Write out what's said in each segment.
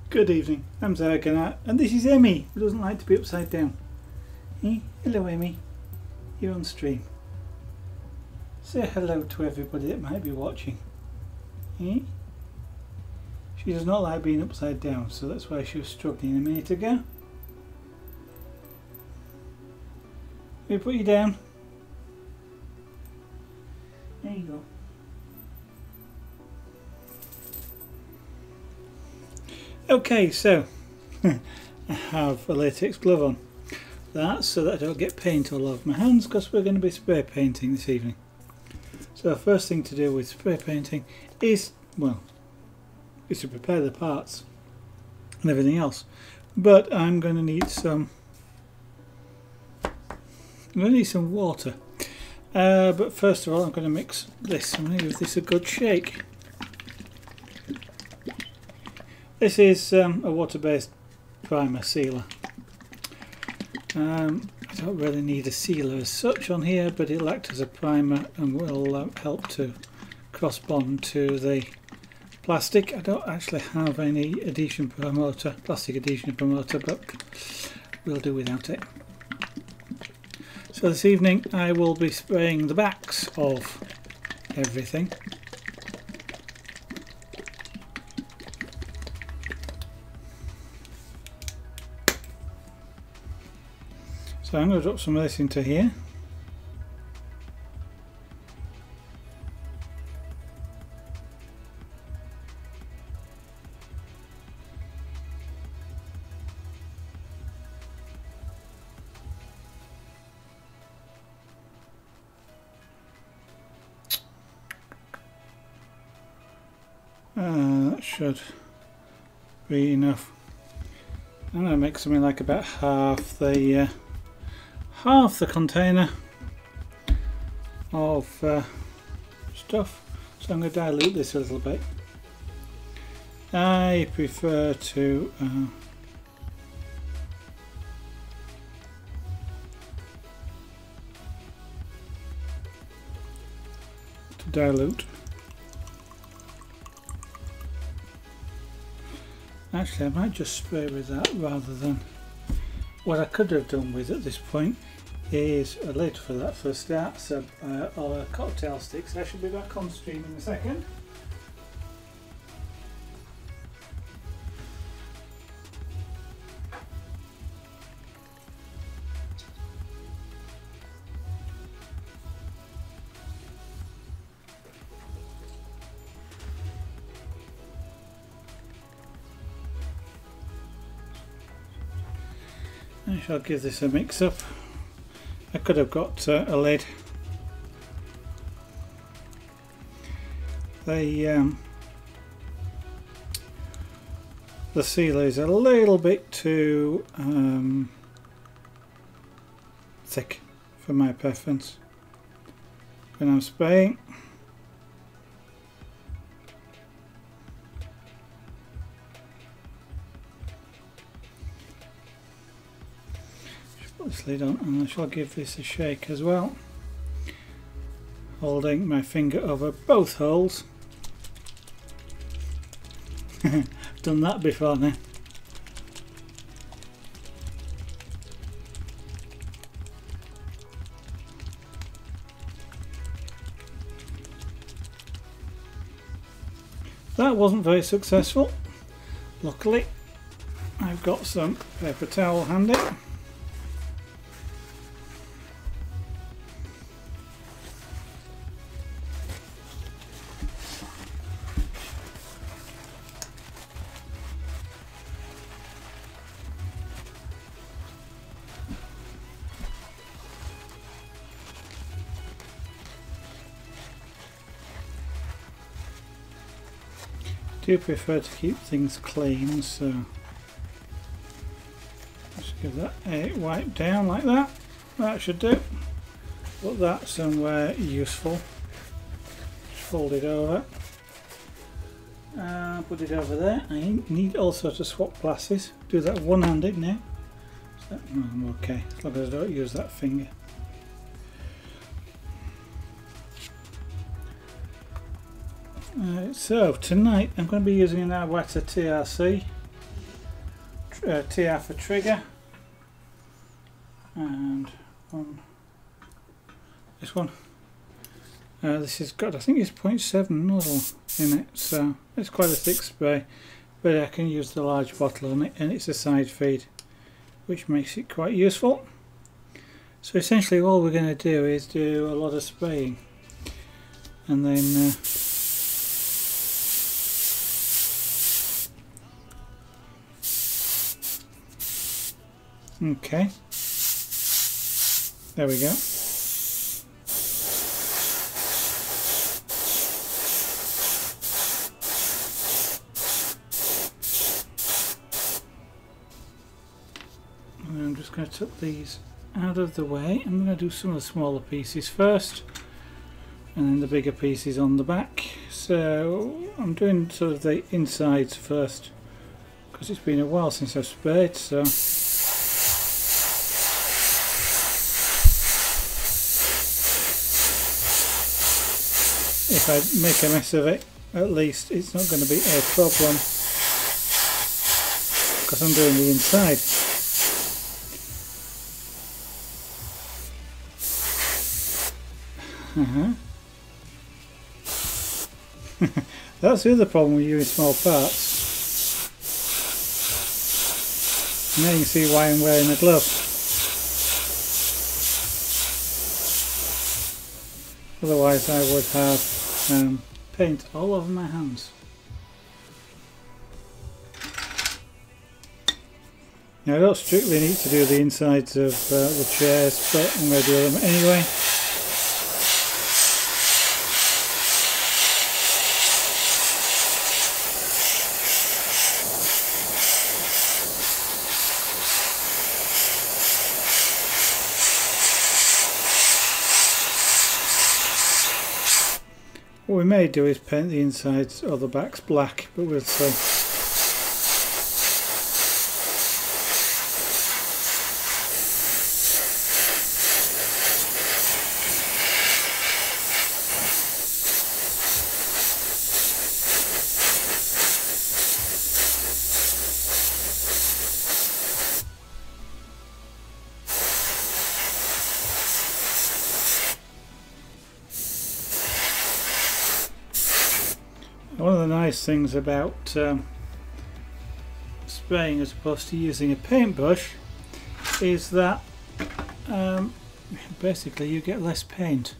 Good evening, I'm Zara and this is Emmy, who doesn't like to be upside down. Hello Emmy, you're on stream. Say hello to everybody that might be watching. She does not like being upside down, so that's why she was struggling a minute ago. Let me put you down. There you go. Okay, so I have a latex glove on. That's so that I don't get paint all over my hands, because we're going to be spray painting this evening. So the first thing to do with spray painting is, well, is to prepare the parts and everything else. But I'm going to need some water. But first of all, I'm going to mix this. I'm going to give this a good shake. This is a water-based primer sealer. I don't really need a sealer as such on here, but it'll act as a primer and will help to cross-bond to the plastic. I don't actually have any adhesion promoter, plastic adhesion promoter, but we'll do without it. So this evening I will be spraying the backs of everything. So I'm going to drop some of this into here. That should be enough. I'm going to make something like about half the container of stuff, so I'm going to dilute this a little bit. I prefer to dilute. Actually, I might just spray with that rather than what I could have done with at this point is a lid for that for a start, so, or a cocktail stick. So I should be back on stream in a second. I shall give this a mix up. I could have got a lid. The sealer is a little bit too thick for my preference when I'm spraying. Put this lid on and I shall give this a shake as well, holding my finger over both holes. I've done that before now. That wasn't very successful. Luckily I've got some paper towel handy. I do prefer to keep things clean, so just give that a wipe down like that. That should do. Put that somewhere useful. Just fold it over. Put it over there. I need also to swap glasses. Do that one-handed now. So, I'm okay, as long as I don't use that finger. So tonight I'm going to be using an Iwata TRC TR for trigger, and this one. This has got, I think it's 0.7 nozzle in it, so it's quite a thick spray, but I can use the large bottle on it, and it's a side feed, which makes it quite useful. So essentially all we're going to do is do a lot of spraying, and then okay, there we go. And I'm just going to tuck these out of the way. I'm going to do some of the smaller pieces first, and then the bigger pieces on the back. So I'm doing sort of the insides first, because it's been a while since I've sprayed, so if I make a mess of it, at least it's not going to be a problem, because I'm doing the inside. That's the other problem with using small parts. Now you can see why I'm wearing a glove. Otherwise I would have paint all over my hands. Now I don't strictly need to do the insides of the chairs, but I'm going to do them anyway. What we may do is paint the insides or the backs black, but we'll see. One of the nice things about spraying as opposed to using a paintbrush is that basically you get less paint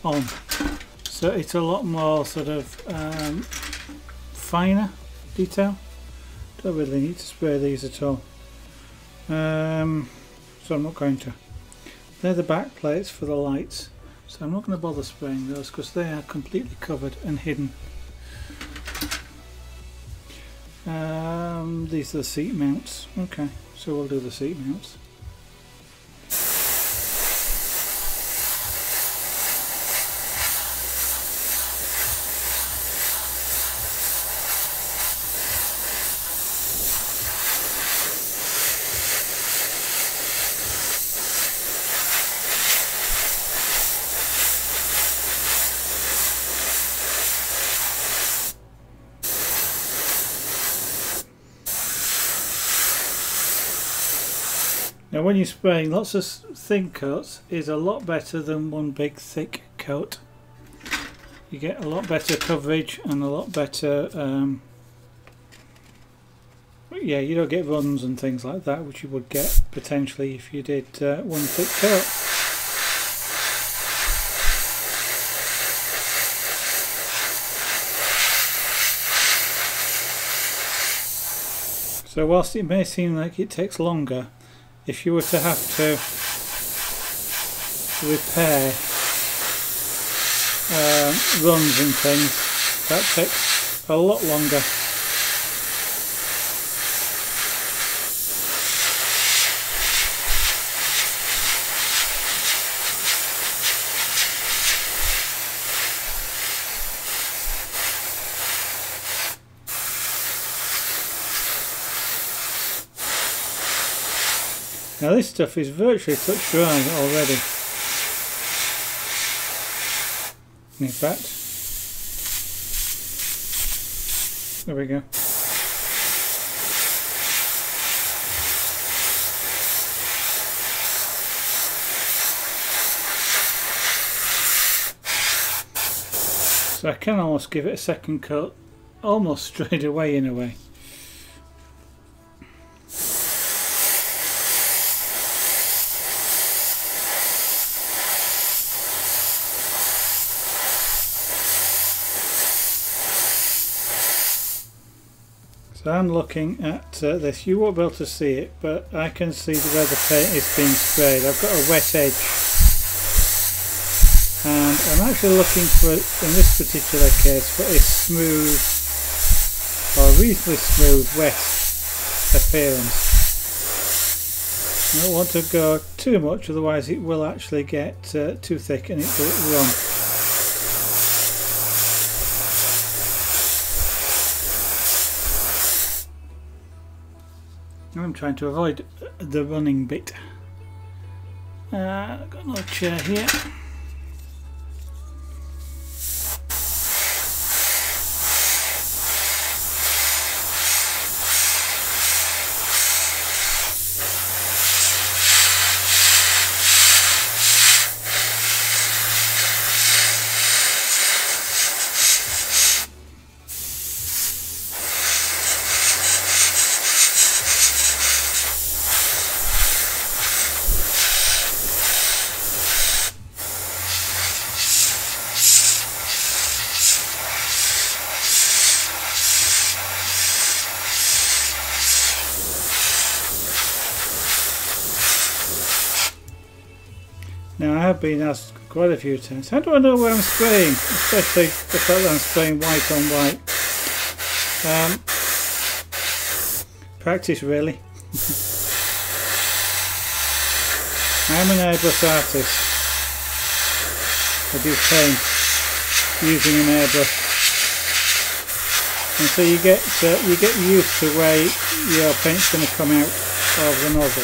on, so it's a lot more sort of finer detail. Don't really need to spray these at all, so I'm not going to. They're the back plates for the lights, so I'm not going to bother spraying those because they are completely covered and hidden. These are the seat mounts. Okay, so we'll do the seat mounts. Now when you're spraying lots of thin coats is a lot better than one big thick coat. You get a lot better coverage and a lot better, yeah, you don't get runs and things like that which you would get potentially if you did one thick coat. So whilst it may seem like it takes longer, if you were to have to repair runs and things, that takes a lot longer. Now this stuff is virtually touch dry already. In fact, there we go. So I can almost give it a second coat almost straight away in a way. So I'm looking at this. You won't be able to see it, but I can see where the paint is being sprayed. I've got a wet edge, and I'm actually looking for, in this particular case, for a smooth or reasonably smooth wet appearance. I don't want to go too much, otherwise it will actually get too thick and it will run. I'm trying to avoid the running bit. I've got another chair here. Now I have been asked quite a few times, how do I know where I'm spraying? Especially the fact that I'm spraying white on white. Practice really. I'm an airbrush artist. I do paint using an airbrush. And so you get used to where your paint's going to come out of the nozzle.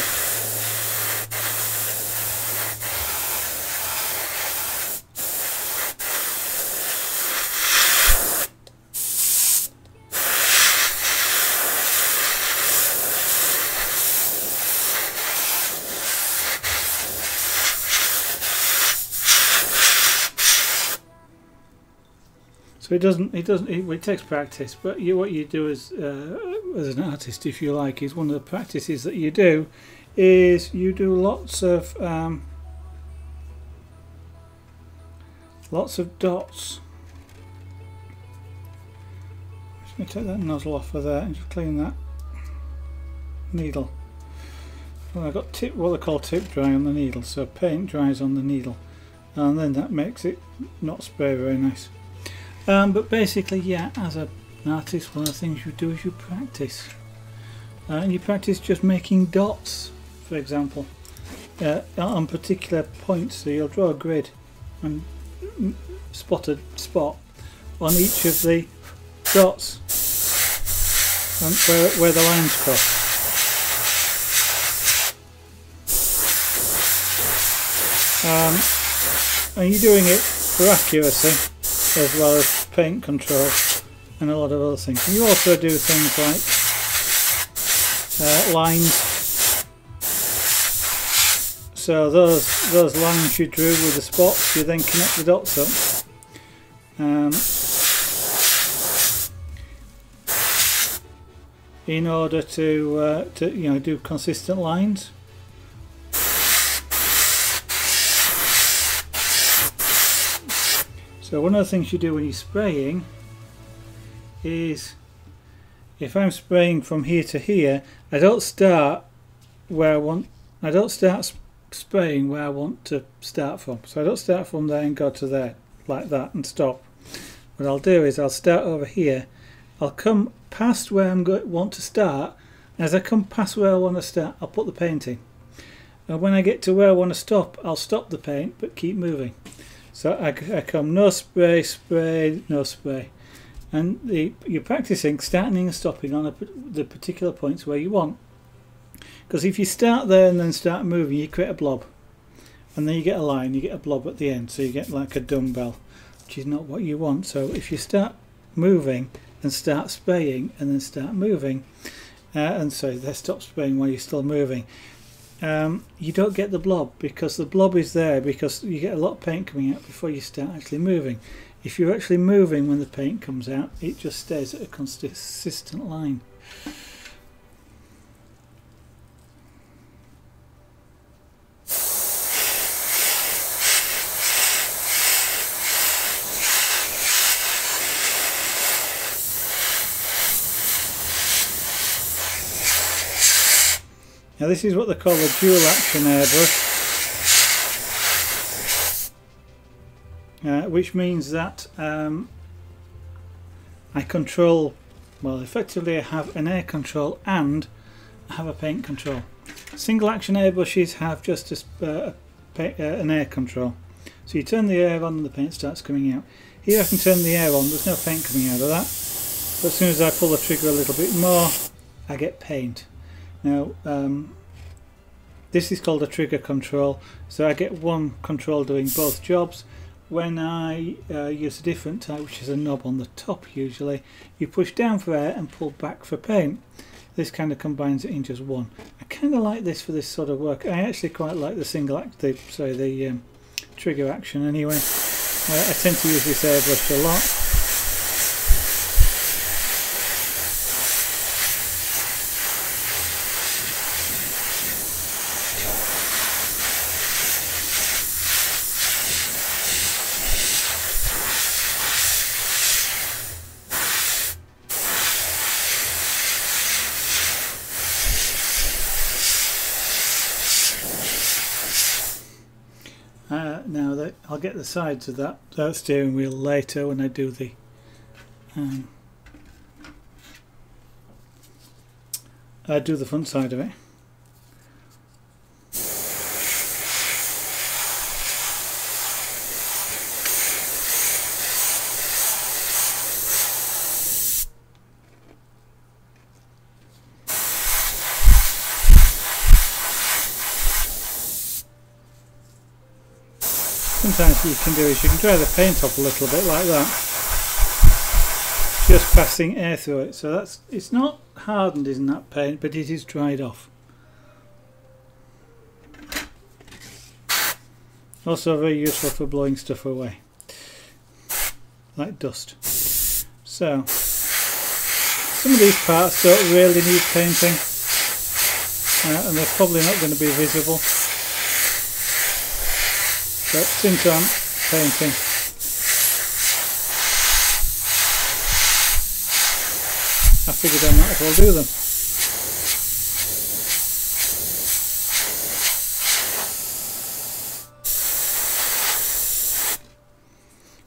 So it takes practice, but what you do as an artist, if you like, is one of the practices that you do is you do lots of dots. I'm just going to take that nozzle off of there and just clean that needle. Well, I've got what they call tip dry on the needle, so paint dries on the needle, and then that makes it not spray very nice. But basically, yeah, as an artist, one of the things you do is you practice. And you practice just making dots, for example, on particular points. So you'll draw a grid and spot on each of the dots and where the lines cross. And you're doing it for accuracy, as well as paint control and a lot of other things. And you also do things like lines. So those lines you drew with the spots, you then connect the dots up. In order to do consistent lines. So one of the things you do when you're spraying is, if I'm spraying from here to here, I don't start where I want. I don't start spraying where I want to start from. So I don't start from there and go to there like that and stop. What I'll do is I'll start over here. I'll come past where I'm want to start. As I come past where I want to start, I'll put the paint in. And when I get to where I want to stop, I'll stop the paint but keep moving. So I come no spray, spray, no spray, and you're practicing starting and stopping on the particular points where you want. Because if you start there and then start moving, you create a blob, and then you get a line, you get a blob at the end, so you get like a dumbbell, which is not what you want. So if you start moving and start spraying and then start moving, and so they stop spraying while you're still moving. You don't get the blob, because the blob is there because you get a lot of paint coming out before you start actually moving. If you're actually moving when the paint comes out, it just stays at a consistent line. Now this is what they call a dual action airbrush, which means that I control, well, effectively I have an air control and I have a paint control. Single action airbrushes have just an air control. So you turn the air on and the paint starts coming out. Here I can turn the air on, there's no paint coming out of that. But as soon as I pull the trigger a little bit more, I get paint. Now this is called a trigger control, so I get one control doing both jobs. When I use a different type, which is a knob on the top usually, you push down for air and pull back for paint. This kind of combines it in just one. I kind of like this for this sort of work. I actually quite like the the trigger action anyway. I tend to use this airbrush a lot. Now I'll get the sides of that steering wheel later when I do the front side of it. Sometimes what you can do is you can dry the paint off a little bit like that, just passing air through it. So it's not hardened in that paint, but it is dried off. Also very useful for blowing stuff away, like dust. So some of these parts don't really need painting, and they're probably not going to be visible. But since I'm painting, I figured I might as well do them.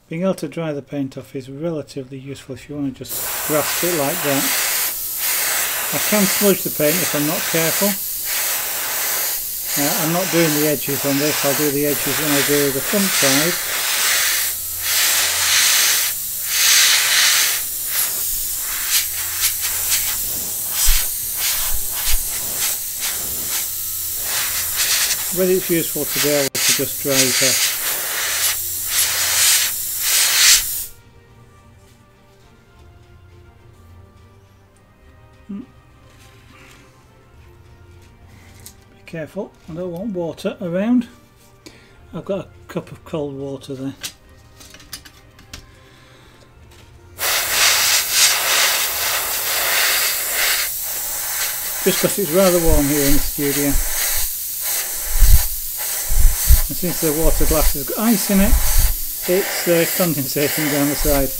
Being able to dry the paint off is relatively useful if you want to just grasp it like that. I can smudge the paint if I'm not careful. I'm not doing the edges on this, I'll do the edges when I do the front side. But it's useful to be able to just dry it off. Careful, I don't want water around. I've got a cup of cold water there. Just because it's rather warm here in the studio. And since the water glass has got ice in it, it's condensating down the side.